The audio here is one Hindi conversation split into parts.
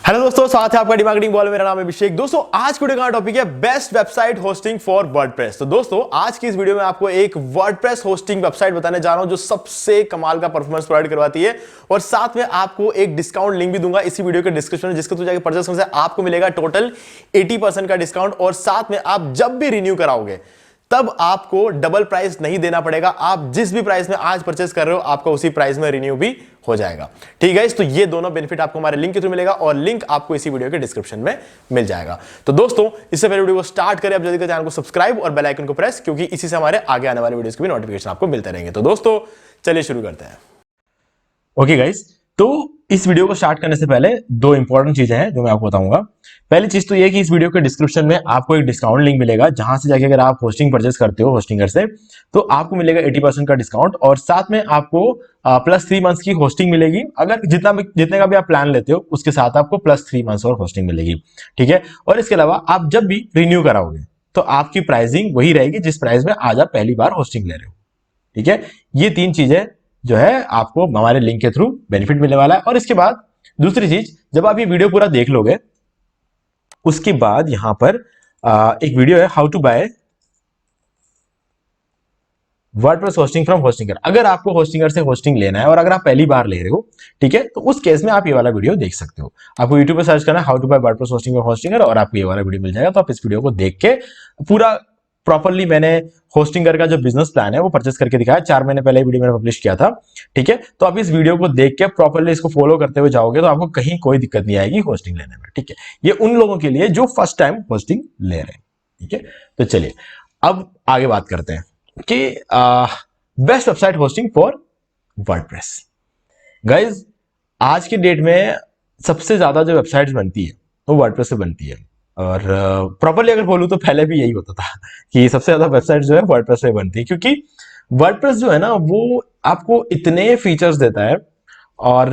हेलो दोस्तों, साथ है आपका डिमार्केटिंग बॉल। मेरा नाम है अभिषेक। दोस्तों, आज की वीडियो का टॉपिक है best website hosting for WordPress. तो दोस्तों, आज की इस वीडियो में आपको एक वर्डप्रेस होस्टिंग वेबसाइट बताने जा रहा हूं जो सबसे कमाल का परफॉर्मेंस प्रोवाइड करवाती है, और साथ में आपको एक डिस्काउंट लिंक भी दूंगा इसी वीडियो के डिस्क्रिप्शन में, जिसको तो जाके परचेस करने से आपको मिलेगा टोटल 80% का डिस्काउंट। और साथ में आप जब भी रिन्यू कराओगे तब आपको डबल प्राइस नहीं देना पड़ेगा। आप जिस भी प्राइस में आज परचेस कर रहे हो आपका उसी प्राइस में रिन्यू भी हो जाएगा। ठीक है, तो ये दोनों बेनिफिट आपको हमारे लिंक के थ्रू मिलेगा, और लिंक आपको इसी वीडियो के डिस्क्रिप्शन में मिल जाएगा। तो दोस्तों, इससे पहले वीडियो को स्टार्ट करें, आप जल्दी से चैनल को सब्सक्राइब और बेल आइकन को प्रेस, क्योंकि इसी से हमारे आगे आने वाले वीडियोस के भी नोटिफिकेशन आपको मिलते रहेंगे। तो दोस्तों, चलिए शुरू करते हैं। ओके गाइस, तो इस वीडियो को स्टार्ट करने से पहले दो इंपॉर्टेंट चीजें हैं जो मैं आपको बताऊंगा। पहली चीज तो ये कि इस वीडियो के डिस्क्रिप्शन में आपको एक डिस्काउंट लिंक मिलेगा, जहां से जाके अगर आप होस्टिंग परचेस करते हो होस्टिंगर से, तो आपको मिलेगा 80% का डिस्काउंट, और साथ में आपको प्लस 3 मंथ्स की होस्टिंग मिलेगी। अगर जितने का भी आप प्लान लेते हो उसके साथ आपको प्लस 3 मंथ्स और होस्टिंग मिलेगी। ठीक है, और इसके अलावा आप जब भी रिन्यू कराओगे तो आपकी प्राइसिंग वही रहेगी जिस प्राइस में आज आप पहली बार होस्टिंग ले रहे हो। ठीक है, ये तीन चीजें जो है आपको हमारे लिंक के थ्रू बेनिफिट मिलने वाला है। और इसके बाद दूसरी चीज, जब आप ये वीडियो पूरा देख लोगे उसके बाद यहां पर एक वीडियो है how to buy WordPress hosting from Hostinger. अगर आपको होस्टिंगर से होस्टिंग लेना है और अगर आप पहली बार ले रहे हो, ठीक है, तो उस केस में आप ये वाला वीडियो देख सकते हो। आपको यूट्यूब पे सर्च करना है how to buy WordPress hosting from Hostinger, और आपको ये वाला वीडियो मिल जाएगा। तो आप इस वीडियो को देख के पूरा प्रॉपर्ली मैंने होस्टिंगर का जो बिजनेस प्लान है वो परचेस करके दिखाया। 4 महीने पहले वीडियो मैंने पब्लिश किया था। ठीक है, तो आप इस वीडियो को देख के प्रॉपर्ली इसको फॉलो करते हुए जाओगे तो आपको कहीं कोई दिक्कत नहीं आएगी होस्टिंग लेने में। ठीक है, ये उन लोगों के लिए जो फर्स्ट टाइम होस्टिंग ले रहे हैं। ठीक है, तो चलिए अब आगे बात करते हैं कि best website hosting for WordPress. Guys, आज के डेट में सबसे ज्यादा जो वेबसाइट्स बनती है वो वर्डप्रेस से बनती है, और प्रॉपर्ली अगर बोलूं तो पहले भी यही होता था कि सबसे ज्यादा वेबसाइट जो है वर्डप्रेस से बनती है, क्योंकि वर्डप्रेस जो है ना वो आपको इतने फीचर्स देता है, और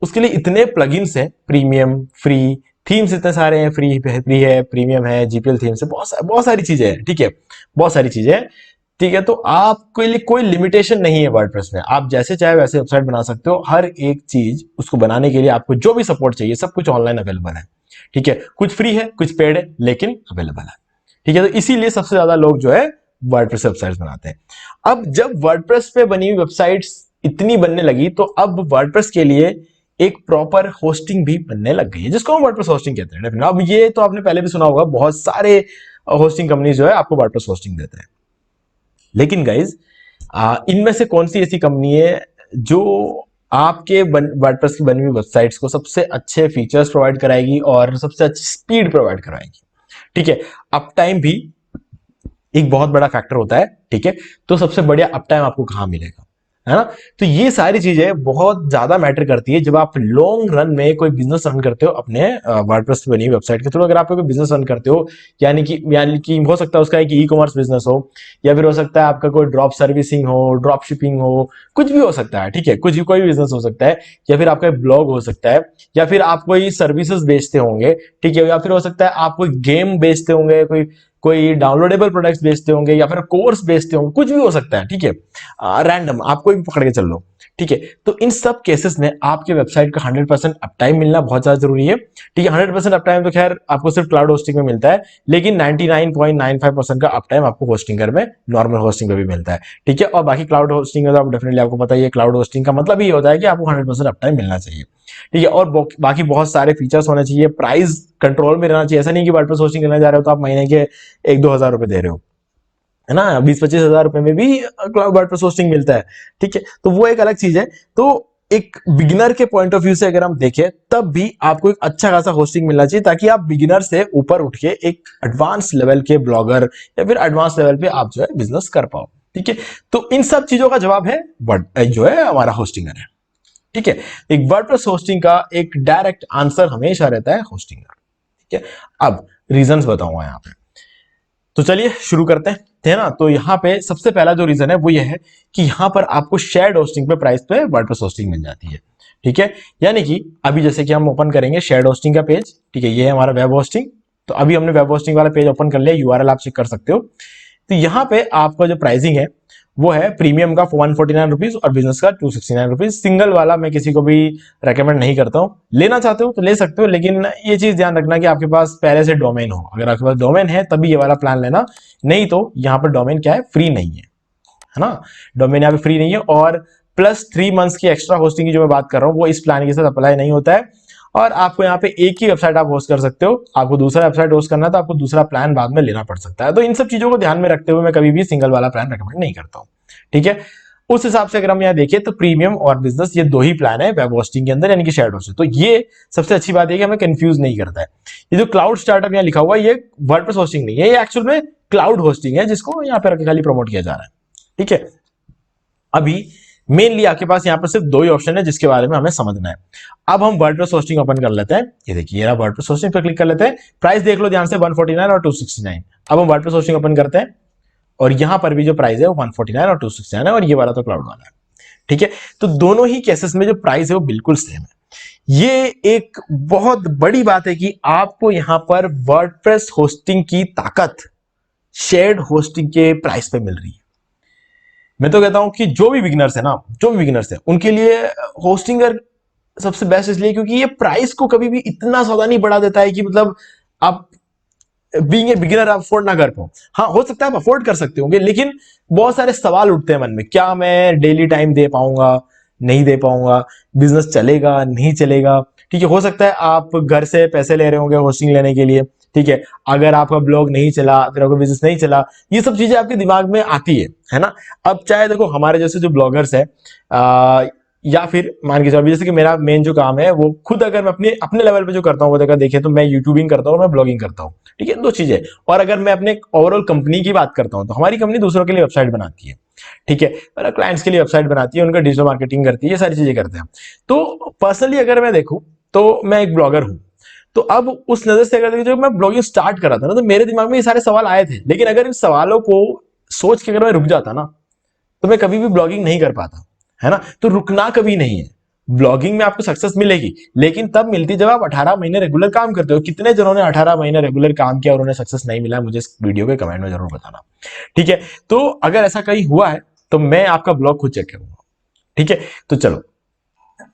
उसके लिए इतने प्लगइन्स हैं, प्रीमियम, फ्री थीम्स इतने सारे हैं, फ्री है, प्रीमियम है, जीपीएल थीम्स है, बहुत सारी चीजें हैं। ठीक है, बहुत सारी चीजें हैं। ठीक है, तो आपके लिए कोई लिमिटेशन नहीं है वर्डप्रेस में। आप जैसे चाहे वैसे वेबसाइट बना सकते हो। हर एक चीज उसको बनाने के लिए आपको जो भी सपोर्ट चाहिए सब कुछ ऑनलाइन अवेलेबल है। ठीक है, कुछ फ्री है कुछ पेड है, लेकिन अवेलेबल है। ठीक है, तो इसीलिए सबसे ज्यादा लोग जो है वर्डप्रेस वेबसाइट्स बनाते हैं। अब जब वर्डप्रेस पे बनी हुई वेबसाइट्स इतनी बनने लगी, तो अब वर्डप्रेस के लिए एक प्रॉपर होस्टिंग भी बनने लग गई है, जिसको हम वर्डप्रेस होस्टिंग कहते हैं। अब ये तो आपने पहले भी सुना होगा, बहुत सारे होस्टिंग कंपनी जो है आपको वर्डप्रेस होस्टिंग देते हैं। लेकिन गाइज, इनमें से कौन सी ऐसी कंपनी है जो आपके वर्डप्रेस की बनी हुई वेबसाइट्स को सबसे अच्छे फीचर्स प्रोवाइड कराएगी और सबसे अच्छी स्पीड प्रोवाइड कराएगी? ठीक है, अप टाइम भी एक बहुत बड़ा फैक्टर होता है। ठीक है, तो सबसे बढ़िया अप टाइम आपको कहां मिलेगा, है ना? तो ये सारी चीजें बहुत ज्यादा मैटर करती है जब आप लॉन्ग रन में कोई बिजनेस रन करते हो अपने वर्डप्रेस पे बनी हुई वेबसाइट के थ्रू। अगर आप कोई बिजनेस रन करते हो, यानी कि हो सकता है उसका एक ई कॉमर्स बिजनेस हो, या फिर हो सकता है आपका कोई ड्रॉप सर्विसिंग हो, ड्रॉप शिपिंग हो, कुछ भी हो सकता है। ठीक है, कुछ भी, कोई भी बिजनेस हो सकता है, या फिर आपका ब्लॉग हो सकता है, या फिर आप कोई सर्विसेज बेचते होंगे। ठीक है, या फिर हो सकता है आप कोई गेम बेचते होंगे, कोई डाउनलोडेबल प्रोडक्ट्स बेचते होंगे, या फिर कोर्स बेचते होंगे, कुछ भी हो सकता है। ठीक है, रैंडम आप कोई भी पकड़ के चल लो। ठीक है, तो इन सब केसेस में आपके वेबसाइट का 100% अप टाइम मिलना बहुत ज्यादा जरूरी है। ठीक है, 100% अप टाइम तो खैर आपको सिर्फ क्लाउड होस्टिंग में मिलता है, लेकिन 99.95% का अप टाइम आपको होस्टिंगर में, नॉर्मल होस्टिंग में भी मिलता है। ठीक है, और बाकी क्लाउड होस्टिंग में तो आप डेफिनेटली, आपको पता ही है, क्लाउड होस्टिंग का मतलब ही होता है कि आपको 100% अप टाइम मिलना चाहिए। ठीक है, और बाकी बहुत सारे फीचर्स होने चाहिए, प्राइस कंट्रोल में रहना चाहिए। ऐसा नहीं कि वर्डप्रेस होस्टिंग करने जा रहे हो तो आप महीने के 1-2 हजार रुपए दे रहे हो, है ना? 20-25 हजार रुपए में भी क्लाउड वर्डप्रेस होस्टिंग मिलता है। ठीक है, तो वो एक अलग चीज है। तो एक बिगिनर के पॉइंट ऑफ व्यू से अगर हम देखें, तब भी आपको एक अच्छा खासा होस्टिंग मिलना चाहिए, ताकि आप बिगिनर से ऊपर उठ के एक एडवांस लेवल के ब्लॉगर या फिर एडवांस लेवल पे आप जो है बिजनेस कर पाओ। ठीक है, तो इन सब चीजों का जवाब है जो है हमारा होस्टिंगर है। ठीक है, एक वर्डप्रेस होस्टिंग का एक डायरेक्ट आंसर हमेशा रहता है होस्टिंगर। ठीक है, अब रीजंस बताऊंगा यहां पे, तो चलिए शुरू करते हैं, है ना? तो यहाँ पे सबसे पहला जो रीजन है वो ये है कि यहाँ पर आपको शेयर्ड होस्टिंग पे प्राइस पे वर्डप्रेस होस्टिंग मिल जाती है। ठीक है, यानी कि अभी जैसे कि हम ओपन करेंगे शेयर्ड होस्टिंग का पेज। ठीक है, ये है हमारा वेब होस्टिंग। तो अभी हमने वेब होस्टिंग वाला पेज ओपन कर लिया, यूआरएल आप चेक कर सकते हो। तो यहाँ पे आपका जो प्राइसिंग है वो है प्रीमियम का 149 रुपीज और बिजनेस का 269 रुपीज। सिंगल वाला मैं किसी को भी रेकमेंड नहीं करता हूँ। लेना चाहते हो तो ले सकते हो, लेकिन ये चीज ध्यान रखना कि आपके पास पहले से डोमेन हो। अगर आपके पास डोमेन है तभी ये वाला प्लान लेना, नहीं तो यहाँ पर डोमेन क्या है, फ्री नहीं है ना। डोमेन यहाँ पे फ्री नहीं है, और प्लस 3 मंथ्स की एक्स्ट्रा होस्टिंग की जो मैं बात कर रहा हूँ वो इस प्लान के साथ अप्लाई नहीं होता है। और आपको यहाँ पे एक ही वेबसाइट आप होस्ट कर सकते हो। आपको दूसरा वेबसाइट होस्ट करना है तो आपको दूसरा प्लान बाद में लेना पड़ सकता है। तो इन सब चीजों को ध्यान में रखते हुए मैं कभी भी सिंगल वाला प्लान रेकमेंड नहीं करता हूँ, ठीक है। उस हिसाब से अगर हम यहाँ देखें तो प्रीमियम और बिजनेस ये दो ही प्लान है वेब होस्टिंग के अंदर, यानी कि शेयर्ड होस्टिंग। तो ये सबसे अच्छी बात है कि हमें कंफ्यूज नहीं करता है। ये जो क्लाउड स्टार्टअप यहाँ लिखा हुआ है, ये वर्डप्रेस होस्टिंग नहीं है, ये एक्चुअल में क्लाउड होस्टिंग है जिसको यहाँ पे खाली प्रमोट किया जा रहा है, ठीक है। अभी मेनली आपके पास यहाँ पर सिर्फ दो ही ऑप्शन है जिसके बारे में हमें समझना है। अब हम वर्डप्रेस होस्टिंग ओपन कर लेते हैं। ये देखिए, ये वर्डप्रेस होस्टिंग पर क्लिक कर लेते हैं। प्राइस देख लो ध्यान से, 149 और 269। अब हम वर्डप्रेस होस्टिंग ओपन करते हैं और यहां पर भी जो प्राइस है वो 149 और 269 है, और ये वाला तो क्लाउड वाला है, ठीक है। तो दोनों ही केसेस में जो प्राइस है वो बिल्कुल सेम है। ये एक बहुत बड़ी बात है कि आपको यहां पर वर्डप्रेस होस्टिंग की ताकत शेयर्ड होस्टिंग के प्राइस पे मिल रही है। मैं तो कहता हूं कि जो भी बिगिनर्स है ना, जो भी बिगिनर्स है उनके लिए होस्टिंगर सबसे बेस्ट इसलिए क्योंकि ये प्राइस को कभी भी इतना ज्यादा नहीं बढ़ा देता है कि मतलब आप बीइंग ए बिगिनर आप अफोर्ड ना कर पाओ। हाँ, हो सकता है आप अफोर्ड कर सकते होंगे, लेकिन बहुत सारे सवाल उठते हैं मन में, क्या मैं डेली टाइम दे पाऊंगा, नहीं दे पाऊंगा, बिजनेस चलेगा नहीं चलेगा, ठीक है। हो सकता है आप घर से पैसे ले रहे होंगे होस्टिंग लेने के लिए, ठीक है। अगर आपका ब्लॉग नहीं चला, फिर आपका बिजनेस नहीं चला, ये सब चीजें आपके दिमाग में आती है ना। अब चाहे देखो हमारे जैसे जो ब्लॉगर्स है या फिर मान के चलो जैसे कि मेरा मेन जो काम है वो खुद अगर मैं अपने अपने लेवल पे जो करता हूँ वो अगर देखें तो मैं यूट्यूबिंग करता हूँ, मैं ब्लॉगिंग करता हूँ, ठीक है, दो चीजें। और अगर मैं अपने ओवरऑल कंपनी की बात करता हूँ तो हमारी कंपनी दूसरों के लिए वेबसाइट बनाती है, ठीक है, मेरा क्लाइंट्स के लिए वेबसाइट बनाती है, उनका डिजिटल मार्केटिंग करती है, ये सारी चीजें करते हैं। तो पर्सनली अगर मैं देखूं तो मैं एक ब्लॉगर हूं। तो अब उस नजर से अगर जब मैं ब्लॉगिंग स्टार्ट कर रहा था ना तो मेरे दिमाग में ये सारे सवाल आए थे, लेकिन अगर इन सवालों को सोच के अगर मैं रुक जाता ना तो मैं कभी भी ब्लॉगिंग नहीं कर पाता, है ना। तो रुकना कभी नहीं है। ब्लॉगिंग में आपको सक्सेस मिलेगी, लेकिन तब मिलती जब आप 18 महीने रेगुलर काम करते हो। कितने जनों ने 18 महीने रेगुलर काम किया और उन्हें सक्सेस नहीं मिला, मुझे इस वीडियो के कमेंट में जरूर बताना, ठीक है। तो अगर ऐसा कहीं हुआ है तो मैं आपका ब्लॉग खुद चेक करूंगा, ठीक है। तो चलो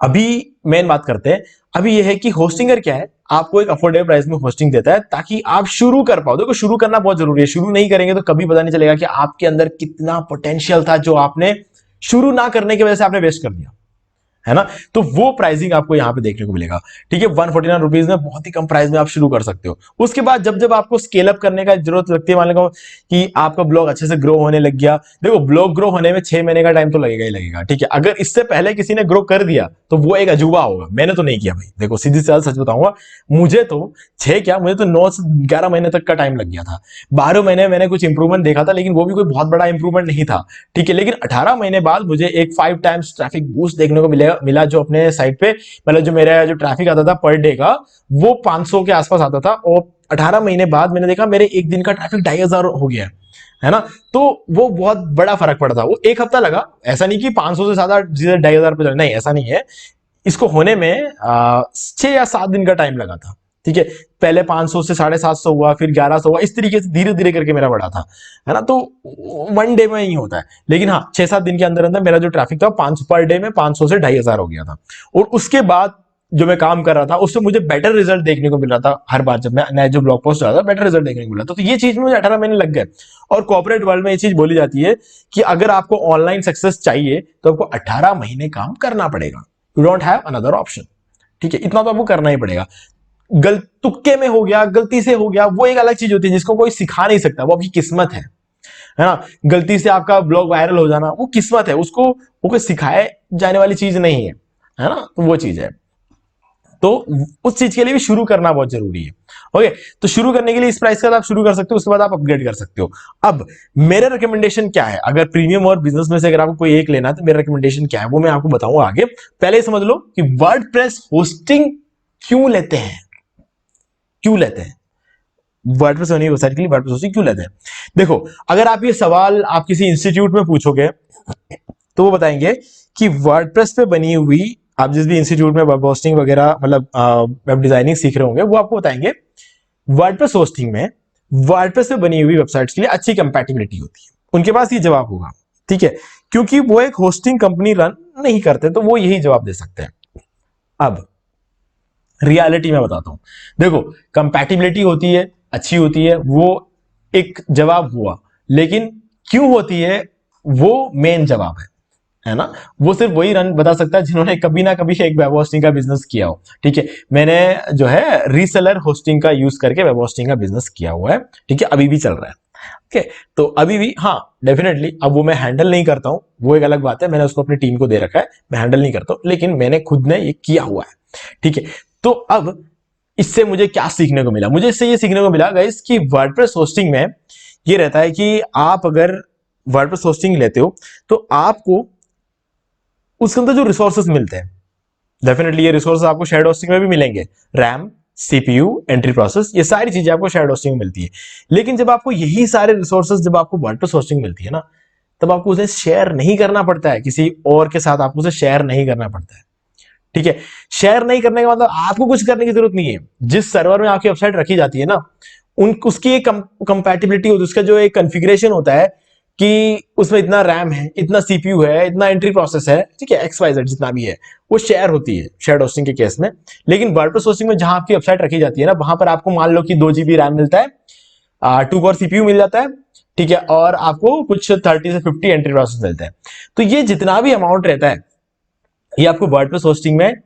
अभी मेन बात करते हैं। अभी यह है कि होस्टिंगर क्या है, आपको एक अफोर्डेबल प्राइस में होस्टिंग देता है ताकि आप शुरू कर पाओ। देखो शुरू करना बहुत जरूरी है, शुरू नहीं करेंगे तो कभी पता नहीं चलेगा कि आपके अंदर कितना पोटेंशियल था जो आपने शुरू ना करने की वजह से आपने वेस्ट कर दिया, है ना। तो वो प्राइसिंग आपको यहां पे देखने को मिलेगा, ठीक है। 149 रुपीज में बहुत ही कम प्राइस में आप शुरू कर सकते हो। उसके बाद जब जब आपको स्केल अप करने का जरूरत लगती है, मान लो कि आपका ब्लॉग अच्छे से ग्रो होने लग गया। देखो ब्लॉग ग्रो होने में 6 महीने का टाइम तो लगेगा ही लगेगा, ठीक है। अगर इससे पहले किसी ने ग्रो कर दिया तो वो एक अजूबा होगा, मैंने तो नहीं किया भाई। देखो सीधी सी सच बताऊंगा, मुझे तो 6 क्या, मुझे तो 9 से 11 महीने तक का टाइम लग गया था। 12 महीने मैंने कुछ इंप्रूवमेंट देखा था, लेकिन वो भी कोई बहुत बड़ा इंप्रूवमेंट नहीं था, ठीक है। लेकिन 18 महीने बाद मुझे एक 5 टाइम्स ट्रैफिक बूस्ट देखने को मिला जो अपने साइट पे, मतलब जो मेरा जो ट्रैफिक आता था पर डे का वो 500 के आसपास आता था, और 18 महीने बाद मैंने देखा मेरे एक दिन का ट्रैफिक 2500 हो गया, है ना। तो वो बहुत बड़ा फर्क पड़ा था। वो एक हफ्ता लगा, ऐसा नहीं कि 500 से ज्यादा 2500 पे, नहीं ऐसा नहीं है। इसको होने में 6 या 7 दिन का टाइम लगा था, ठीक है। पहले 500 से 750 हुआ, फिर 1100 हुआ, इस तरीके से धीरे धीरे करके मेरा बढ़ा था, है ना। तो वन डे में ही होता है, लेकिन हाँ 6-7 दिन के अंदर अंदर मेरा जो ट्रैफिक था 500 पर डे में 500 से 2500 हो गया था। और उसके बाद जो मैं काम कर रहा था उससे मुझे बेटर रिजल्ट देखने को मिल रहा था। हर बार जब मैं नया जो ब्लॉग पोस्ट रहा था बेटर रिजल्ट देखने को मिल रहा था। तो ये चीज में मुझे 18 महीने लग गए। और कॉर्पोरेट वर्ल्ड में ये चीज बोली जाती है कि अगर आपको ऑनलाइन सक्सेस चाहिए तो आपको 18 महीने काम करना पड़ेगा। You don't have another option, ठीक है। इतना तो आपको करना ही पड़ेगा। तुक्के में हो गया, गलती से हो गया, वो एक अलग चीज होती है जिसको कोई सिखा नहीं सकता, वो आपकी किस्मत है ना। गलती से आपका ब्लॉग वायरल हो जाना वो किस्मत है, उसको वो कोई सिखाए जाने वाली चीज नहीं है ना। तो वो चीज है। तो उस चीज के लिए भी शुरू करना बहुत जरूरी है। ओके, तो शुरू करने के लिए इस प्राइस का आप शुरू कर सकते हो, उसके बाद आप अपग्रेड कर सकते हो। अब मेरा रिकमेंडेशन क्या है, अगर प्रीमियम और बिजनेस में से अगर आपको कोई एक लेना है तो मेरा रिकमेंडेशन क्या है वो मैं आपको बताऊंगा आगे। पहले समझ लो कि वर्डप्रेस होस्टिंग क्यों लेते हैं, क्यों लेते हैं वर्डप्रेस वेबसाइट के लिए वर्डप्रेस होस्टिंग क्यों लेते हैं। देखो अगर आप ये सवाल आप किसी इंस्टीट्यूट में पूछोगे तो वो बताएंगे कि वर्डप्रेस पे बनी हुई, आप जिस भी इंस्टीट्यूट में वेब होस्टिंग वगैरह मतलब वेब डिजाइनिंग सीख रहे होंगे वो आपको बताएंगे वर्डप्रेस होस्टिंग में वर्डप्रेस पे बनी हुई वेबसाइट्स के लिए अच्छी कंपैटिबिलिटी होती है। उनके पास ये जवाब होगा, ठीक है, क्योंकि वो एक होस्टिंग कंपनी रन नहीं करते, तो वो यही जवाब दे सकते हैं। अब रियलिटी में बताता हूं, देखो कंपैटिबिलिटी होती है, अच्छी होती है, वो एक जवाब हुआ, लेकिन क्यों होती है वो मेन जवाब है ना। वो सिर्फ वही रन बता सकता है जिन्होंने कभी ना कभी एक वेब होस्टिंग का बिजनेस किया हो। ठीक है, मैंने जो है रीसेलर होस्टिंग का यूज करके वेब होस्टिंग का बिजनेस किया हुआ है। ठीक है, अभी भी चल रहा है। ओके, तो अभी भी हाँ डेफिनेटली, अब वो मैं हैंडल नहीं करता हूं, वो एक अलग बात है, मैंने उसको अपनी टीम को दे रखा है, मैं हैंडल नहीं करता हूं, लेकिन मैंने खुद ने ये किया हुआ है। ठीक है, तो अब इससे मुझे क्या सीखने को मिला, मुझे इससे ये सीखने को मिला गाइस कि वर्डप्रेस होस्टिंग में ये रहता है कि आप अगर वर्डप्रेस होस्टिंग लेते हो तो आपको उसके अंदर जो रिसोर्सेज मिलते हैं, डेफिनेटली ये रिसोर्सेज आपको शेयर्ड होस्टिंग में भी मिलेंगे, रैम, सीपीयू, एंट्री प्रोसेस, ये सारी चीजें आपको शेयर्ड होस्टिंग में मिलती है। लेकिन जब आपको यही सारे रिसोर्सेज जब आपको वर्डप्रेस होस्टिंग मिलती है ना, तब आपको उसे शेयर नहीं करना पड़ता है, किसी और के साथ आपको उसे शेयर नहीं करना पड़ता है। ठीक है, शेयर नहीं करने का मतलब आपको कुछ करने की जरूरत नहीं है। जिस सर्वर में आपकी वेबसाइट रखी जाती है ना, उसकी एक कंपैटिबिलिटी होती है, उसका जो एक कॉन्फ़िगरेशन होता है कि उसमें इतना रैम है, इतना सीपीयू है, इतना एंट्री प्रोसेस है, ठीक है, एक्स वाई जेड जितना भी है, वो शेयर होती है शेयर्ड होस्टिंग के केस में। लेकिन वर्डप्रेस होस्टिंग में जहां आपकी वेबसाइट रखी जाती है ना, वहां पर आपको मान लो कि 2 GB रैम मिलता है, 2 कोर सीपीयू मिल जाता है, ठीक है, और आपको कुछ 30 से 50 एंट्री प्रोसेस मिलते हैं। तो ये जितना भी अमाउंट रहता है, ये आपको वर्डप्रेस होस्टिंग में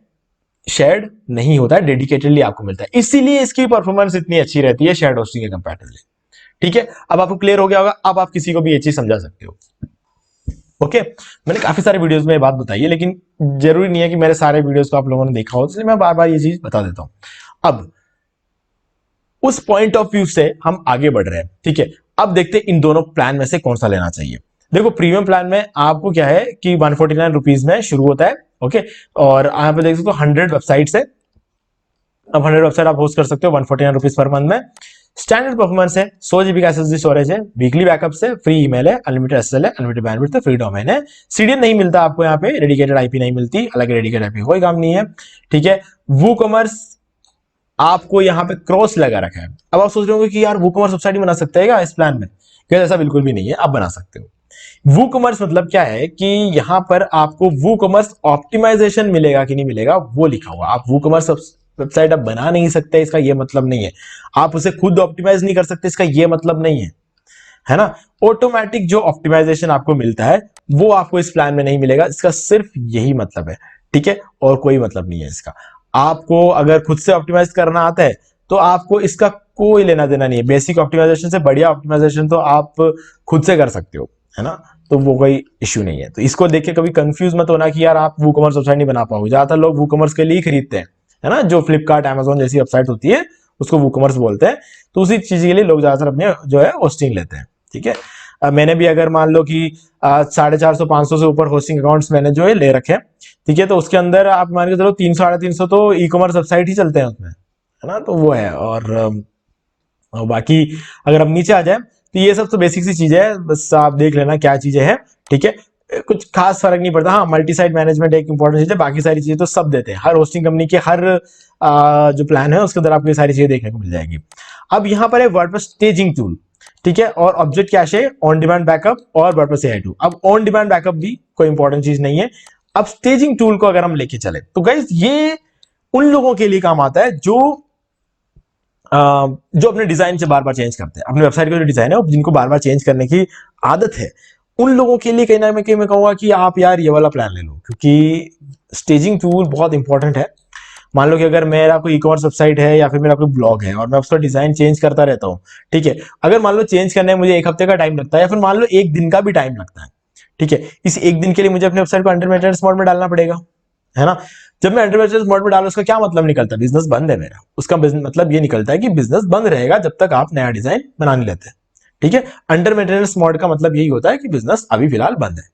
शेयर्ड नहीं होता है, डेडिकेटेडली आपको मिलता है, इसीलिए इसकी परफॉर्मेंस इतनी अच्छी रहती है शेयर्ड होस्टिंग के कंपैरेटिवली। ठीक है, अब आपको क्लियर हो गया होगा, अब आप किसी को भी ये चीज समझा सकते हो। ओके, मैंने काफी सारे वीडियोस में ये बात बताई है, लेकिन जरूरी नहीं है कि मेरे सारे वीडियोस को आप लोगों ने देखा हो, इसलिए मैं बार बार ये चीज बता देता हूं। अब उस पॉइंट ऑफ व्यू से हम आगे बढ़ रहे हैं। ठीक है, अब देखते हैं इन दोनों प्लान में से कौन सा लेना चाहिए। देखो प्रीमियम प्लान में आपको क्या है कि 149 रुपीज में शुरू होता है। ओके, और यहाँ पे देख सकते हो 100 वेबसाइट्स है। अब 100 वेबसाइट आप होस्ट कर सकते हो 149 रुपीज पर मंथ में। स्टैंडर्ड परफॉर्मेंस है, 100 GB का एसएसडी स्टोरेज है, वीकली बैकअप है, फ्री ईमेल है, अनलिमिटेड एसएसएल है, अनलिमिटेड बैंडविड्थ है, फ्री डोमेन है, सीडीएन नहीं मिलता आपको यहाँ पे, डेडिकेटेड आईपी नहीं मिलती, अलग डेडिकेटेड आईपी कोई काम नहीं है। ठीक है, वूकॉमर्स आपको यहाँ पे क्रॉस लगा रखा है। अब आप सोच रहे होंगे कि यार वूकॉमर्स वेबसाइट ही बना सकते हैं क्या इस प्लान में? क्या ऐसा बिल्कुल भी नहीं है, आप बना सकते हो। वूकॉमर्स मतलब क्या है कि यहां पर आपको वूकॉमर्स ऑप्टिमाइजेशन मिलेगा कि नहीं मिलेगा वो लिखा हुआ। आप वूकॉमर्स वेबसाइट आप बना नहीं सकते इसका ये मतलब नहीं है, आप उसे खुद ऑप्टिमाइज नहीं कर सकते इसका ये मतलब नहीं है ना। ऑटोमेटिक जो ऑप्टिमाइजेशन आपको मिलता है वो आपको इस प्लान में नहीं मिलेगा, इसका सिर्फ यही मतलब है। ठीक है, और कोई मतलब नहीं है इसका। आपको अगर खुद से ऑप्टिमाइज करना आता है तो आपको इसका कोई लेना देना नहीं है। बेसिक ऑप्टिमाइजेशन से बढ़िया ऑप्टिमाइजेशन तो आप खुद से कर सकते हो, है ना, तो वो कोई इश्यू नहीं है। तो इसको देख के कभी कंफ्यूज मत होना कि यार आप वूकॉमर्स वेबसाइट नहीं बना पाओगे। ज्यादातर लोग वूकॉमर्स के लिए खरीदते हैं, है ना, जो फ्लिपकार्ट अमेजोन जैसी वेबसाइट होती है उसको वूकॉमर्स बोलते हैं। तो उसी चीज के लिए लोग ज्यादातर अपने जो है होस्टिंग लेते हैं। ठीक है, मैंने भी अगर मान लो कि 450-500 से ऊपर होस्टिंग अकाउंट्स मैंने जो है ले रखे हैं, ठीक है, तो उसके अंदर आप मान के चलो 300-350 तो ई कॉमर्स वेबसाइट ही चलते हैं उसमें, है ना, तो वो है। और बाकी अगर हम नीचे आ जाए तो ये सब तो बेसिक सी चीजें है, बस आप देख लेना क्या चीजें हैं। ठीक है, कुछ खास फर्क नहीं पड़ता। हाँ, मल्टी साइट मैनेजमेंट एक इंपॉर्टेंट चीज है, बाकी सारी चीजें तो सब देते हैं। हर होस्टिंग कंपनी के हर जो प्लान है उसके अंदर आपको ये सारी चीजें देखने को मिल जाएगी। अब यहाँ पर है वर्डप्रेस स्टेजिंग टूल, ठीक है, और object cache, on demand backup और वर्डप्रेस AI2। अब ऑन डिमांड बैकअप भी कोई इंपॉर्टेंट चीज नहीं है। अब स्टेजिंग टूल को अगर हम लेके चले तो गाइस ये उन लोगों के लिए काम आता है जो अपने डिजाइन से बार बार चेंज करते हैं। अपने वेबसाइट का जो डिजाइन है जिनको बार बार चेंज करने की आदत है, उन लोगों के लिए कहीं ना कहीं मैं कहूंगा कि आप यार ये वाला प्लान ले लो, क्योंकि स्टेजिंग टूल बहुत इंपॉर्टेंट है। मान लो कि अगर मेरा कोई ई कॉमर्स वेबसाइट है या फिर मेरा कोई ब्लॉग है और मैं उसका डिजाइन चेंज करता रहता हूँ, ठीक है, अगर मान लो चेंज करने में मुझे 1 हफ्ते का टाइम लगता है या फिर मान लो 1 दिन का भी टाइम लगता है, ठीक है, इस 1 दिन के लिए मुझे अपने वेबसाइट को अंडर मेंटेनेंस मोड में डालना पड़ेगा, है ना। जब मैं अंडर मेंटेनेंस मोड में डालू उसका क्या मतलब निकलता है? बिजनेस बंद है मेरा। उसका मतलब ये निकलता है कि बिजनेस बंद रहेगा जब तक आप नया डिजाइन बना नहीं लेते। ठीक है, अंडर मेंटेनेंस मोड का मतलब यही होता है कि बिजनेस अभी फिलहाल बंद है।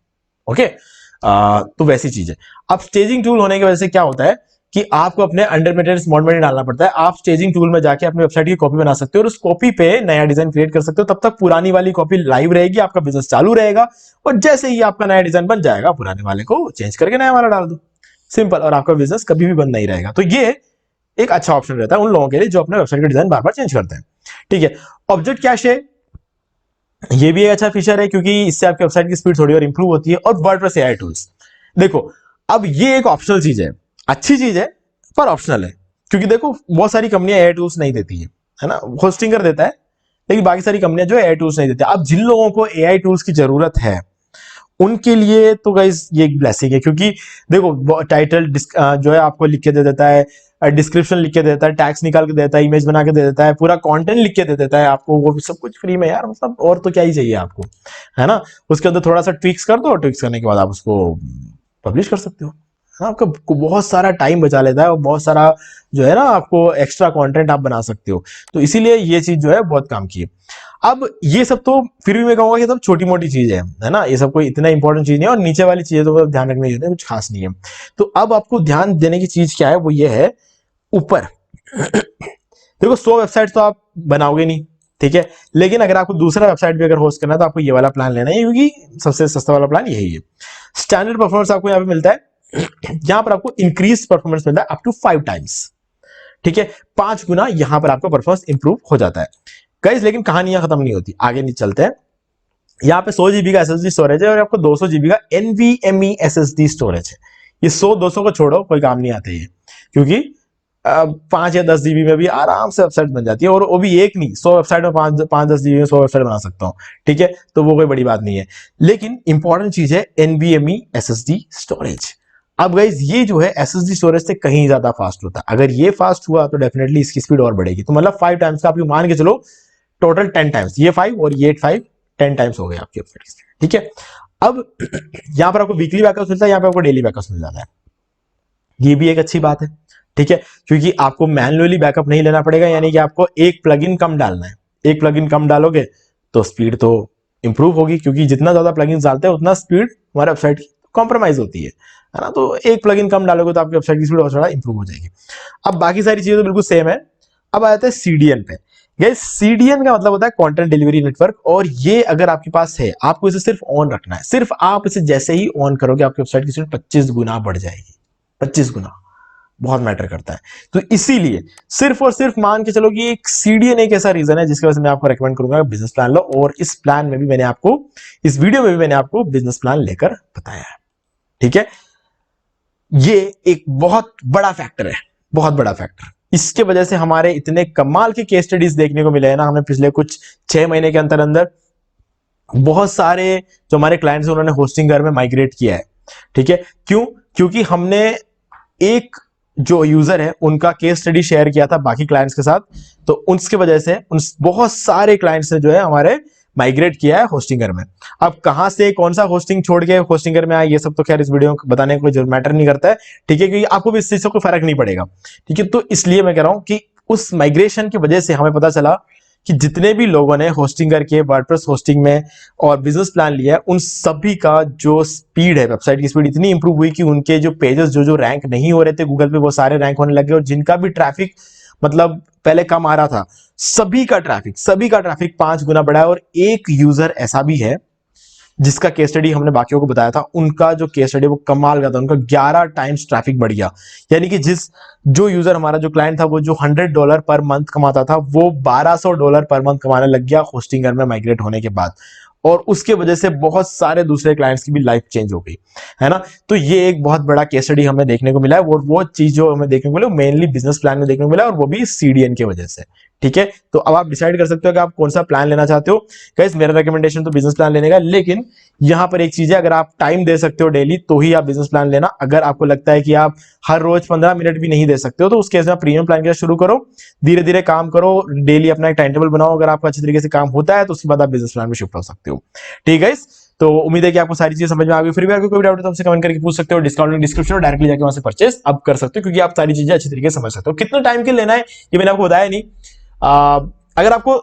ओके, तो वैसी चीज है। अब स्टेजिंग टूल होने की वजह से क्या होता है कि आपको अपने अंडर मेंटेनेंस मोड में नहीं डालना पड़ता है। आप स्टेजिंग टूल में जाके अपनी वेबसाइट की कॉपी बना सकते हो और उस कॉपी पे नया डिजाइन क्रिएट कर सकते हो। तब तक पुरानी वाली कॉपी लाइव रहेगी, आपका बिजनेस चालू रहेगा, और जैसे ही आपका नया डिजाइन बन जाएगा पुराने वाले को चेंज करके नया वाला डाल दो, सिंपल, और आपका बिजनेस कभी भी बंद नहीं रहेगा। तो ये एक अच्छा ऑप्शन रहता है उन लोगों के लिए जो अपने वेबसाइट का डिजाइन बार बार चेंज करते हैं। ठीक है, ऑब्जेक्ट कैशे ये भी एक अच्छा फीचर है क्योंकि इससे आपकी वेबसाइट की स्पीड थोड़ी और इंप्रूव होती है। और वर्डप्रेस एआई टूल्स, देखो अब ये एक ऑप्शनल चीज है, अच्छी चीज है पर ऑप्शनल है, क्योंकि देखो बहुत सारी कंपनियां एआई टूल्स नहीं देती है ना, होस्टिंगर देता है, लेकिन बाकी सारी कंपनियां जो एआई टूल्स नहीं देती। अब जिन लोगों को एआई टूल्स की जरूरत है उनके लिए तो गाइस ये एक ब्लेसिंग है, क्योंकि देखो टाइटल जो है आपको लिख के दे देता है, डिस्क्रिप्शन लिख के दे देता है, टैग्स निकाल के देता है, इमेज बना के दे देता है, पूरा कंटेंट लिख के दे देता है आपको, वो भी सब कुछ फ्री में यार, मतलब और तो क्या ही चाहिए आपको, है ना। उसके अंदर थोड़ा सा ट्विक्स कर दो, ट्विक्स करने के बाद आप उसको पब्लिश कर सकते हो। हाँ, आपका बहुत सारा टाइम बचा लेता है और बहुत सारा जो है ना आपको एक्स्ट्रा कंटेंट आप बना सकते हो। तो इसीलिए ये चीज जो है बहुत काम की है। अब ये सब तो फिर भी मैं कहूंगा कि सब छोटी मोटी चीज है ना, ये सब कोई इतना इंपॉर्टेंट चीज नहीं है, और नीचे वाली चीजें तो ध्यान रखने की कुछ खास नहीं है। तो अब आपको ध्यान देने की चीज क्या है, वो ये है ऊपर। देखो 100 वेबसाइट तो आप बनाओगे नहीं, ठीक है, लेकिन अगर आपको दूसरा वेबसाइट भी अगर होस्ट करना है तो आपको ये वाला प्लान लेना है, क्योंकि सबसे सस्ता वाला प्लान यही है। स्टैंडर्ड परफॉर्मेंस आपको यहाँ पे मिलता है, यहां पर आपको इंक्रीज परफॉर्मेंस मिलता है अप टू 5 टाइम्स, ठीक है, 5 गुना यहां पर आपका परफॉर्मेंस इंप्रूव हो जाता है। गाइस लेकिन कहानियां खत्म नहीं होती, आगे नहीं चलते हैं। यहाँ पे 100 जीबी का एसएसडी स्टोरेज है और आपको 200 जीबी का एनवीएमई एसएसडी स्टोरेज है। ये 100 200 को छोड़ो, कोई काम नहीं आते ये, क्योंकि 5 या 10 जीबी में भी आराम से वेबसाइट बन जाती है, और वो भी एक नहीं, 100 वेबसाइट में 5-10 जीबी में 100 वेबसाइट बना सकता हूँ, ठीक है, तो वो कोई बड़ी बात नहीं है। लेकिन इंपॉर्टेंट चीज है एनवीएमई एसएसडी स्टोरेज। अब गाइज ये जो है एसएसडी स्टोरेज से कहीं ज्यादा फास्ट होता है, अगर ये फास्ट हुआ तो डेफिनेटली इसकी स्पीड और बढ़ेगी, तो मतलब 5 टाइम्स का आप मान के चलो, टोटल 10 टाइम्स, ये 5 और ये 5 10 टाइम्स हो गए आपकी वेबसाइट की, ठीक है। अब यहां पर आपको वीकली बैकअप मिलता है, यहां पर आपको डेली बैकअप मिल जाता है, ये भी एक अच्छी बात है, ठीक है, क्योंकि आपको मैन्युअली बैकअप नहीं लेना पड़ेगा, यानी कि आपको एक प्लगइन कम डालना है, एक प्लगइन कम डालोगे तो स्पीड तो इंप्रूव होगी, क्योंकि जितना ज्यादा प्लगइन डालते हैं उतना स्पीड हमारे वेबसाइट की कॉम्प्रोमाइज होती है ना, तो एक प्लगइन कम डालोगे तो आपकी वेबसाइट की स्पीड और थोड़ा इंप्रूव हो जाएगी। अब बाकी सारी चीजें तो बिल्कुल सेम है। अब आ जाते हैं सीडीएन पे। गाइस सीडीएन का मतलब होता है कंटेंट डिलीवरी नेटवर्क, और ये अगर आपके पास है, आपको इसे सिर्फ ऑन रखना है, सिर्फ आप इसे जैसे ही ऑन करोगे आपकी वेबसाइट की स्पीड 25 गुना बढ़ जाएगी, 25 गुना, बहुत मैटर करता है। तो इसीलिए सिर्फ और सिर्फ मान के चलो कि एक सीडीएन एक ऐसा रीजन है जिसकी वजह से मैं आपको रेकमेंड करूंगा बिजनेस प्लान लो, और इस प्लान में भी मैंने आपको, इस वीडियो में भी मैंने आपको बिजनेस प्लान लेकर बताया है, ठीक है। ये एक बहुत बड़ा फैक्टर है, बहुत बड़ा फैक्टर, इसके वजह से हमारे इतने कमाल के केस स्टडीज देखने को मिले हैं ना हमें पिछले कुछ 6 महीने के अंदर अंदर। बहुत सारे जो हमारे क्लाइंट्स हैं उन्होंने होस्टिंग घर में माइग्रेट किया है, ठीक है, क्यों, क्योंकि हमने एक जो यूजर है उनका केस स्टडी शेयर किया था बाकी क्लाइंट्स के साथ, तो उसकी वजह से उन बहुत सारे क्लाइंट्स ने जो है हमारे माइग्रेट किया है होस्टिंगर में। अब कहां से कौन सा होस्टिंग छोड़ के होस्टिंगर में आया, ये सब तो खैर इस वीडियो में बताने का कोई मैटर नहीं करता है, ठीक है, क्योंकि आपको भी इस चीज से कोई फर्क नहीं पड़ेगा, ठीक है। तो इसलिए मैं कह रहा हूं कि उस माइग्रेशन की वजह से हमें पता चला कि जितने भी लोगों ने होस्टिंगर के वर्डप्रेस होस्टिंग में और बिजनेस प्लान लिया है, उन सभी का जो स्पीड है, वेबसाइट की स्पीड इतनी इंप्रूव हुई कि उनके जो पेजेस जो रैंक नहीं हो रहे थे गूगल पे, वो सारे रैंक होने लगे, और जिनका भी ट्रैफिक मतलब पहले कम आ रहा था, सभी का ट्रैफिक 5 गुना बढ़ा है। और एक यूजर ऐसा भी है जिसका केस स्टडी हमने बाकियों को बताया था, उनका जो केस स्टडी वो कमाल का था, उनका 11 टाइम्स ट्रैफिक बढ़ गया, यानी कि जो यूजर हमारा जो क्लाइंट था वो जो $100 पर मंथ कमाता था वो $1200 पर मंथ कमाने लग गया होस्टिंगर में माइग्रेट होने के बाद, और उसके वजह से बहुत सारे दूसरे क्लाइंट्स की भी लाइफ चेंज हो गई, है ना। तो ये एक बहुत बड़ा केस स्टडी हमें देखने को मिला है, वो चीज जो हमें देखने को मिला मेनली बिजनेस प्लान में देखने को मिला, और वो भी सीडीएन की वजह से, ठीक है। तो अब आप डिसाइड कर सकते हो कि आप कौन सा प्लान लेना चाहते हो। गाइस मेरा रिकमेंडेशन तो बिजनेस प्लान लेने का, लेकिन यहां पर एक चीज है, अगर आप टाइम दे सकते हो डेली तो ही आप बिजनेस प्लान लेना, अगर आपको लगता है कि आप हर रोज 15 मिनट भी नहीं दे सकते हो तो उस केस में प्रीमियम प्लान के साथ शुरू करो, धीरे धीरे काम करो, डेली अपना एक टाइम टेबल बनाओ, अगर आपका अच्छे तरीके से काम होता है तो उसके बाद आप बिजनेस प्लान में शिफ्ट हो सकते हो, ठीक है। तो उम्मीद है कि आपको सारी चीजें समझ में आ गई। फिर भी आपको कोई डाउट है तो हमसे कमेंट करके पूछ सकते हो, डिस्काउंट डिस्क्रिप्शन और डायरेक्टली जाके वहां से परचेस अब कर सकते हो, क्योंकि आप सारी चीजें अच्छी तरीके से समझ सकते हो। कितना टाइम के लेना है ये मैंने आपको बताया नहीं। अगर आपको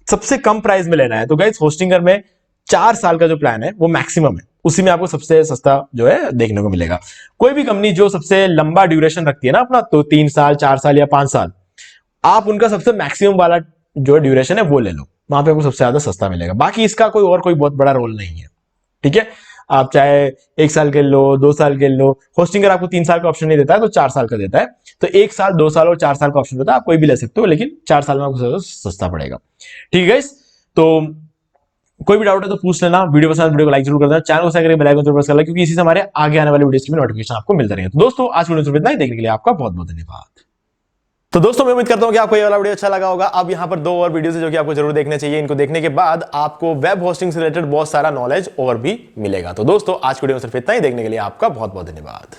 सबसे कम प्राइस में लेना है तो गाइस होस्टिंगर में 4 साल का जो प्लान है वो मैक्सिमम है, उसी में आपको सबसे सस्ता जो है देखने को मिलेगा। कोई भी कंपनी जो सबसे लंबा ड्यूरेशन रखती है ना अपना, तो 3 साल 4 साल या 5 साल, आप उनका सबसे मैक्सिमम वाला जो ड्यूरेशन है वो ले लो, वहां पे आपको सबसे ज्यादा सस्ता मिलेगा। बाकी इसका कोई बहुत बड़ा रोल नहीं है, ठीक है। आप चाहे 1 साल के लो 2 साल के लो, होस्टिंगर आपको 3 साल का ऑप्शन नहीं देता है तो 4 साल का देता है, तो 1 साल 2 साल और 4 साल का ऑप्शन देता है, आप कोई भी ले सकते हो, लेकिन 4 साल में आपको सस्ता पड़ेगा, ठीक है। तो कोई भी डाउट है तो पूछ लेना। वीडियो पसंद वीडियो को लाइक जरूर कर देना, चैनल को सब्सक्राइब करके बेल आइकन जरूर प्रेस कर लेना, क्योंकि इसी से हमारे आगे आने वाली वीडियोस की भी नोटिफिकेशन आपको मिलता रहेगा। तो दोस्तों आज वीडियो में इतना ही, देखने के लिए आपका बहुत बहुत धन्यवाद। तो दोस्तों मैं उम्मीद करता हूं कि आपको ये वाला वीडियो अच्छा लगा होगा। अब यहां पर 2 और वीडियोस है जो कि आपको जरूर देखने चाहिए। इनको देखने के बाद आपको वेब होस्टिंग से रिलेटेड बहुत सारा नॉलेज और भी मिलेगा। तो दोस्तों आज की वीडियो में सिर्फ इतना ही, देखने के लिए आपका बहुत बहुत धन्यवाद।